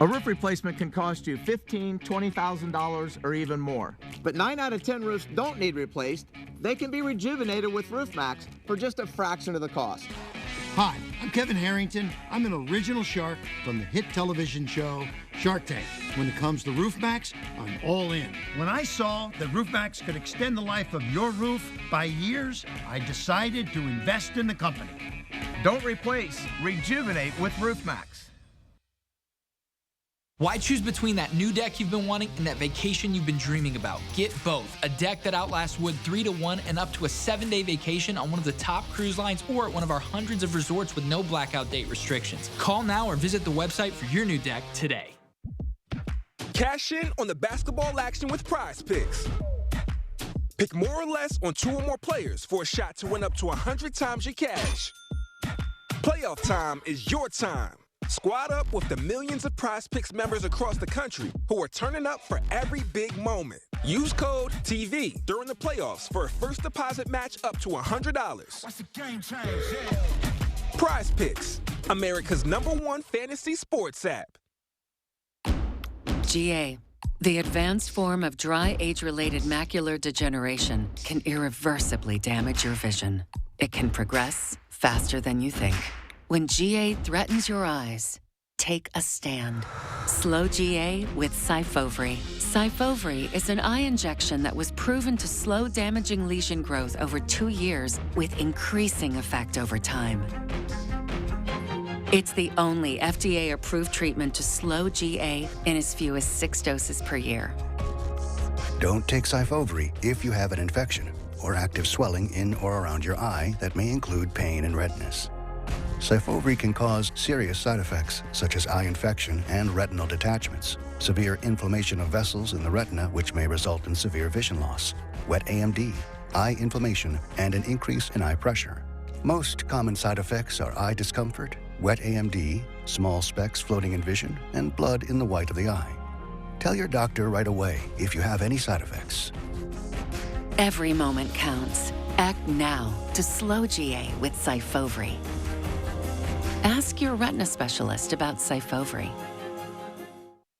A roof replacement can cost you $15,000, $20,000 or even more. But 9 out of 10 roofs don't need replaced. They can be rejuvenated with Roof Max for just a fraction of the cost. Hi, I'm Kevin Harrington. I'm an original shark from the hit television show Shark Tank. When it comes to Roof Max, I'm all in. When I saw that Roof Max could extend the life of your roof by years, I decided to invest in the company. Don't replace, rejuvenate with Roof Max. Why choose between that new deck you've been wanting and that vacation you've been dreaming about? Get both. A deck that outlasts wood 3 to 1 and up to a 7-day vacation on one of the top cruise lines or at one of our hundreds of resorts with no blackout date restrictions. Call now or visit the website for your new deck today. Cash in on the basketball action with Prize Picks. Pick more or less on 2 or more players for a shot to win up to 100 times your cash. Playoff time is your time. Squad up with the millions of Prize Picks members across the country who are turning up for every big moment. Use code TV during the playoffs for a first deposit match up to $100. Watch the game change, yeah. Prize Picks, America's #1 fantasy sports app. GA, the advanced form of dry age-related macular degeneration, can irreversibly damage your vision. It can progress faster than you think. When GA threatens your eyes, take a stand. Slow GA with Syfovre. Syfovre is an eye injection that was proven to slow damaging lesion growth over 2 years with increasing effect over time. It's the only FDA-approved treatment to slow GA in as few as 6 doses per year. Don't take Syfovre if you have an infection or active swelling in or around your eye that may include pain and redness. Syfovre can cause serious side effects such as eye infection and retinal detachments, severe inflammation of vessels in the retina which may result in severe vision loss, wet AMD, eye inflammation, and an increase in eye pressure. Most common side effects are eye discomfort, wet AMD, small specks floating in vision, and blood in the white of the eye. Tell your doctor right away if you have any side effects. Every moment counts. Act now to slow GA with Syfovre. Ask your retina specialist about Syfovre.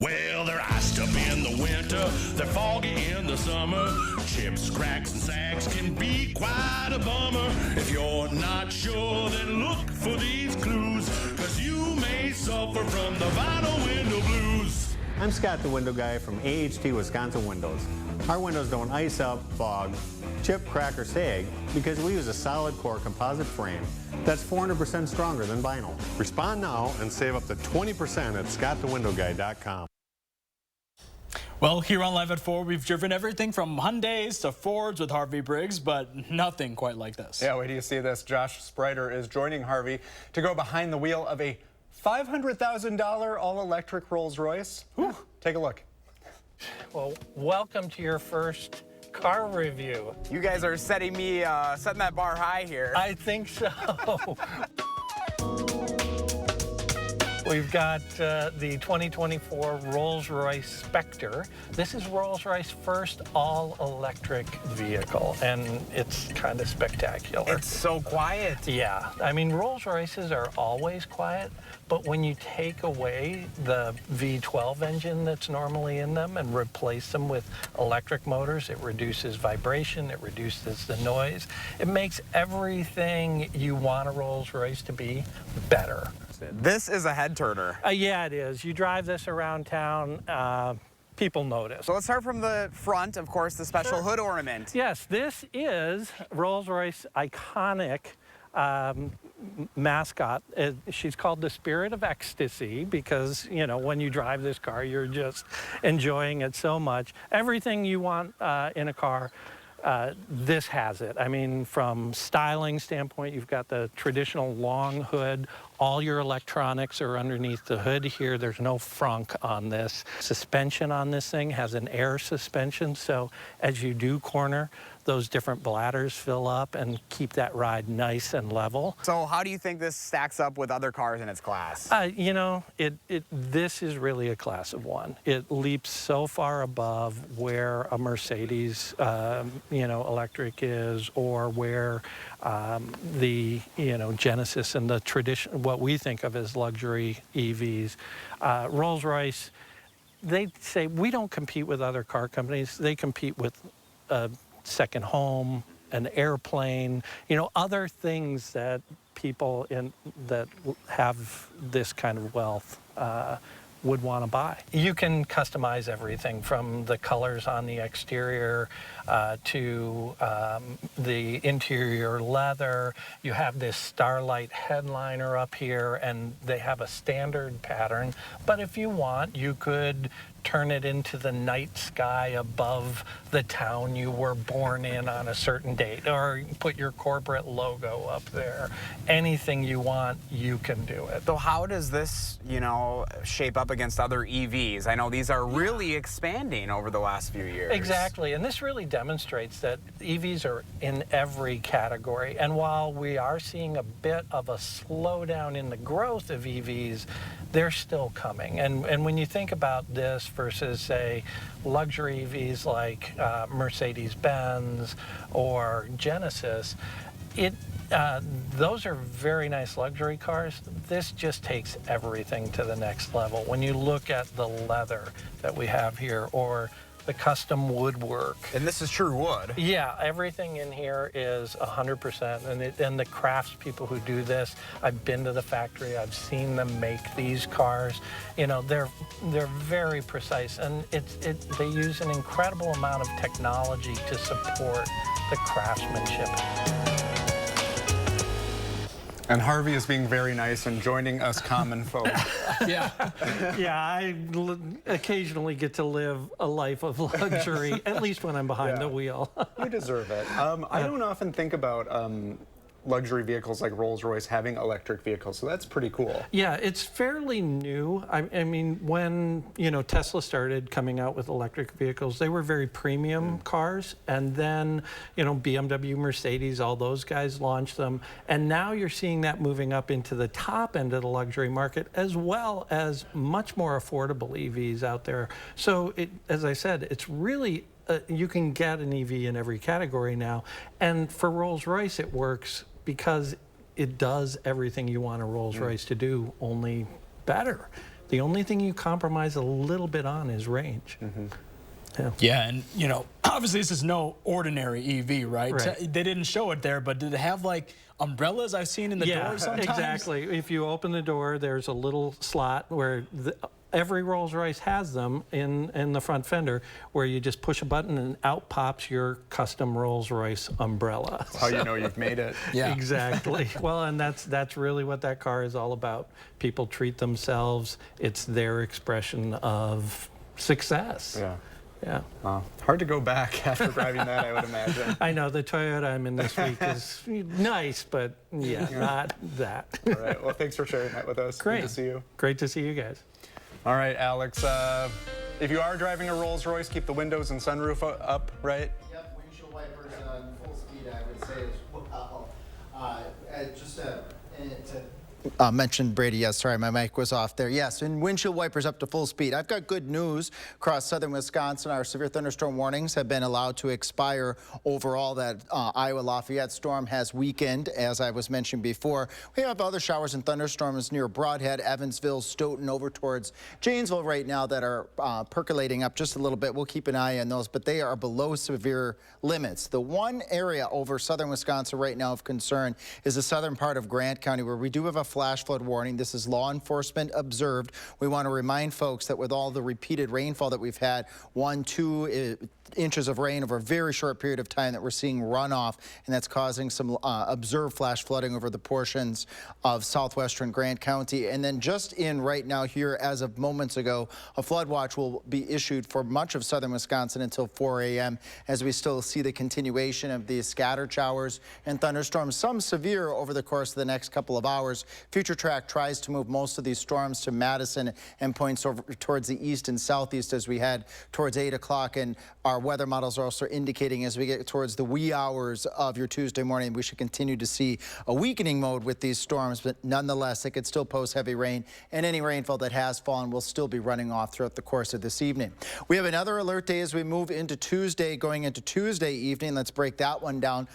Well, they're iced up in the winter, they're foggy in the summer. Chips, cracks, and sags can be quite a bummer. If you're not sure, then look for these clues, 'cause you may suffer from the vinyl window blues. I'm Scott, the window guy from AHT Wisconsin Windows. Our windows don't ice up, fog, chip, crack, or sag because we use a solid core composite frame that's 400% stronger than vinyl. Respond now and save up to 20% at scottthewindowguy.com. Well, here on Live at 4, we've driven everything from Hyundais to Fords with Harvey Briggs, but nothing quite like this. Yeah, wait till you see this. Josh Spreiter is joining Harvey to go behind the wheel of a $500,000 all-electric Rolls-Royce. Take a look. Well, welcome to your first car review. You guys are setting that bar high here. I think so. We've got the 2024 Rolls-Royce Spectre. This is Rolls-Royce's first all-electric vehicle, and it's kind of spectacular. It's so quiet. Yeah, I mean, Rolls-Royces are always quiet, but when you take away the V12 engine that's normally in them and replace them with electric motors, it reduces vibration, it reduces the noise. It makes everything you want a Rolls-Royce to be better. This is a head turner. Yeah, it is. You drive this around town, people notice. So let's start from the front, of course, the special hood ornament. Yes, this is Rolls-Royce iconic mascot. She's called the Spirit of Ecstasy because, you know, when you drive this car, you're just enjoying it so much. Everything you want in a car, this has it. I mean, from styling standpoint, you've got the traditional long hood. All your electronics are underneath the hood here. There's no frunk on this. Suspension on this thing has an air suspension, so as you do corner, those different bladders fill up and keep that ride nice and level. So how do you think this stacks up with other cars in its class? You know, this is really a class of one. It leaps so far above where a Mercedes, you know, electric is, or where the, you know, Genesis and the tradition, what we think of as luxury EVs. Rolls-Royce, they say we don't compete with other car companies. They compete with second home, an airplane, you know, other things that people that have this kind of wealth would want to buy. You can customize everything from the colors on the exterior to the interior leather. You have this starlight headliner up here, and they have a standard pattern. But if you want, you could turn it into the night sky above the town you were born in on a certain date, or put your corporate logo up there. Anything you want, you can do it. So how does this, you know, shape up against other EVs? I know these are really expanding over the last few years. Exactly, and this really demonstrates that EVs are in every category. And while we are seeing a bit of a slowdown in the growth of EVs, they're still coming. And when you think about this versus, say, luxury EVs like Mercedes-Benz or Genesis, those are very nice luxury cars. This just takes everything to the next level. When you look at the leather that we have here, or the custom woodwork. And this is true wood. Yeah, everything in here is 100%. And the craftspeople who do this, I've been to the factory, I've seen them make these cars. You know, they're very precise, and they use an incredible amount of technology to support the craftsmanship. And Harvey is being very nice and joining us common folk. Yeah. Yeah, I occasionally get to live a life of luxury, at least when I'm behind the wheel. You deserve it. I don't often think about luxury vehicles like Rolls-Royce having electric vehicles, so that's pretty cool. Yeah, it's fairly new. I mean, when, you know, Tesla started coming out with electric vehicles, they were very premium cars, and then, you know, BMW, Mercedes, all those guys launched them, and now you're seeing that moving up into the top end of the luxury market, as well as much more affordable EVs out there. So, as I said, it's really you can get an EV in every category now, and for Rolls-Royce it works because it does everything you want a Rolls-Royce to do, only better. The only thing you compromise a little bit on is range. Yeah, and you know, obviously this is no ordinary EV, right? They didn't show it there, but did it have like umbrellas I've seen in the door sometimes? Exactly. If you open the door, there's a little slot where every Rolls-Royce has them in the front fender, where you just push a button and out pops your custom Rolls-Royce umbrella. That's how you know you've made it. Yeah, exactly. Well, and that's really what that car is all about. People treat themselves. It's their expression of success. Yeah. Yeah. Hard to go back after driving that, I would imagine. I know the Toyota I'm in this week is nice, but yeah, not that. All right. Well, thanks for sharing that with us. Great. Good to see you. Great to see you guys. All right, Alex. If you are driving a Rolls Royce, keep the windows and sunroof up, right? Yep, windshield wipers on full speed, I would say as well. Mentioned Brady, yes, sorry, my mic was off there. Yes, and windshield wipers up to full speed. I've got good news across southern Wisconsin. Our severe thunderstorm warnings have been allowed to expire overall. That Iowa-Lafayette storm has weakened, as I was mentioning before. We have other showers and thunderstorms near Broadhead, Evansville, Stoughton, over towards Janesville right now that are percolating up just a little bit. We'll keep an eye on those, but they are below severe limits. The one area over southern Wisconsin right now of concern is the southern part of Grant County, where we do have a flash flood warning. This is law enforcement observed. We want to remind folks that with all the repeated rainfall that we've had, 1-2 inches of rain over a very short period of time, that we're seeing runoff, and that's causing some observed flash flooding over the portions of southwestern Grant County. And then just in right now here, as of moments ago, a flood watch will be issued for much of southern Wisconsin until 4 a.m. as we still see the continuation of these scattered showers and thunderstorms, some severe over the course of the next couple of hours. Future Track tries to move most of these storms to Madison and points over towards the east and southeast as we head towards 8 o'clock. And our weather models are also indicating as we get towards the wee hours of your Tuesday morning, we should continue to see a weakening mode with these storms, but nonetheless, they could still pose heavy rain, and any rainfall that has fallen will still be running off throughout the course of this evening. We have another alert day as we move into Tuesday, going into Tuesday evening. Let's break that one down.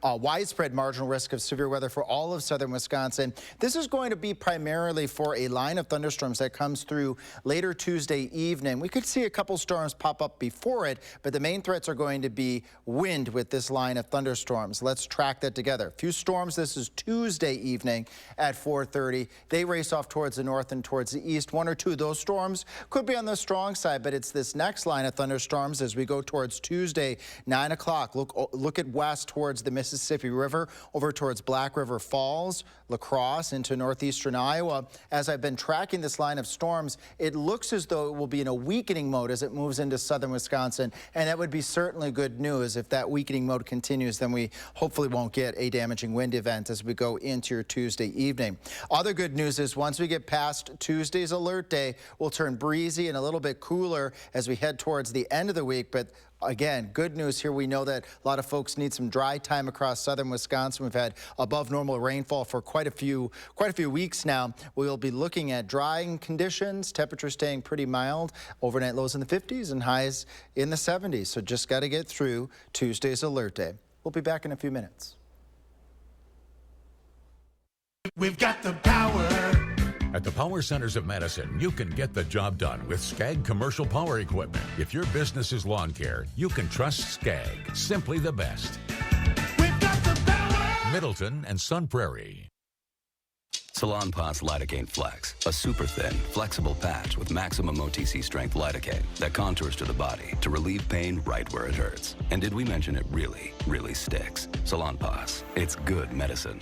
Widespread marginal risk of severe weather for all of southern Wisconsin. This is going to be primarily for a line of thunderstorms that comes through later Tuesday evening. We could see a couple storms pop up before it, but the main threats are going to be wind with this line of thunderstorms. Let's track that together. A few storms. This is Tuesday evening at 4:30. They race off towards the north and towards the east. One or two of those storms could be on the strong side, but it's this next line of thunderstorms as we go towards Tuesday, 9 o'clock. Look at west towards the Mississippi River, over towards Black River Falls, La Crosse, into northeastern Iowa. As I've been tracking this line of storms, it looks as though it will be in a weakening mode as it moves into southern Wisconsin, and that would be certainly good news. If that weakening mode continues, then we hopefully won't get a damaging wind event as we go into your Tuesday evening. Other good news is once we get past Tuesday's alert day, we'll turn breezy and a little bit cooler as we head towards the end of the week. But again, good news here. We know that a lot of folks need some dry time across southern Wisconsin. We've had above normal rainfall for quite a few weeks now. We'll be looking at drying conditions, temperatures staying pretty mild, overnight lows in the 50s and highs in the 70s. So just got to get through Tuesday's alert day. We'll be back in a few minutes. We've got the power. At the Power Centers of Madison, you can get the job done with Skag Commercial Power Equipment. If your business is lawn care, you can trust Skag. Simply the best. We've got the power. Middleton and Sun Prairie. Salonpas Lidocaine Flex, a super thin, flexible patch with maximum OTC strength lidocaine that contours to the body to relieve pain right where it hurts. And did we mention it really, really sticks? Salonpas, it's good medicine.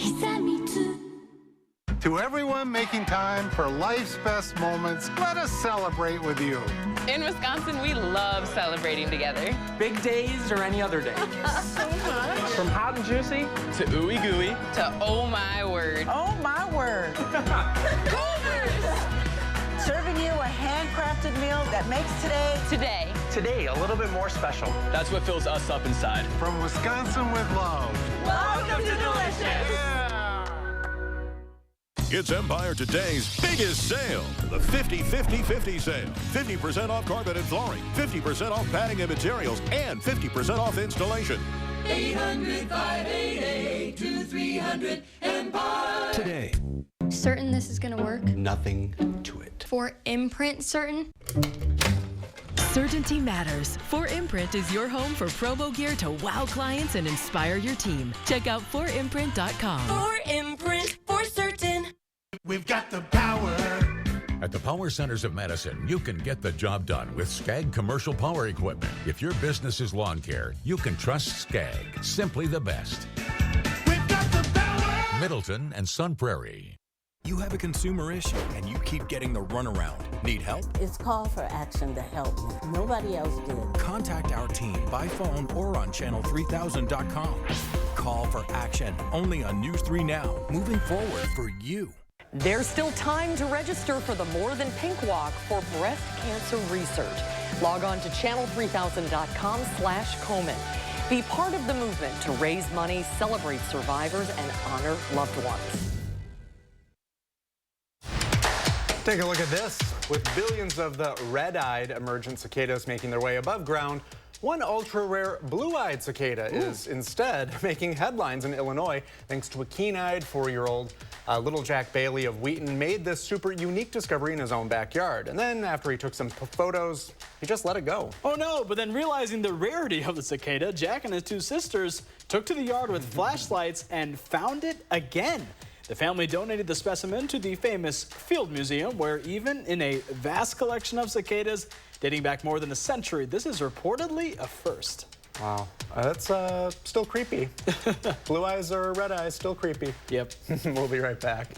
To everyone making time for life's best moments, let us celebrate with you. In Wisconsin, we love celebrating together. Big days or any other day. So much. From hot and juicy to ooey gooey. To oh my word. Oh my word. Serving you a handcrafted meal that makes Today, a little bit more special. That's what fills us up inside. From Wisconsin with love. Welcome to Delicious. Yeah. It's Empire Today's biggest sale, the 50-50-50 sale. 50% off carpet and flooring, 50% off padding and materials, and 50% off installation. 800-588-2300 Empire. Today. Certain this is gonna work? Nothing to it. For Imprint certain? Certainty matters. 4imprint is your home for promo gear to wow clients and inspire your team. Check out 4imprint.com. 4imprint, for certain. We've got the power. At the Power Centers of Madison, you can get the job done with Skag Commercial Power Equipment. If your business is lawn care, you can trust Skag. Simply the best. We've got the power. Middleton and Sun Prairie. You have a consumer issue and you keep getting the runaround. Need help? It's call for action to help me. Nobody else did. Contact our team by phone or on channel3000.com. Call for action only on News 3 Now. Moving forward for you. There's still time to register for the More Than Pink Walk for breast cancer research. Log on to channel3000.com/Komen. Be part of the movement to raise money, celebrate survivors, and honor loved ones. Take a look at this. With billions of the red-eyed emergent cicadas making their way above ground, one ultra-rare blue-eyed cicada is instead making headlines in Illinois thanks to a keen-eyed 4-year-old. Little Jack Bailey of Wheaton made this super unique discovery in his own backyard. And then after he took some photos, he just let it go. Oh no, but then realizing the rarity of the cicada, Jack and his 2 sisters took to the yard with flashlights and found it again. The family donated the specimen to the famous Field Museum, where even in a vast collection of cicadas dating back more than a century, this is reportedly a first. Wow, that's still creepy. Blue eyes or red eyes, still creepy. Yep. We'll be right back.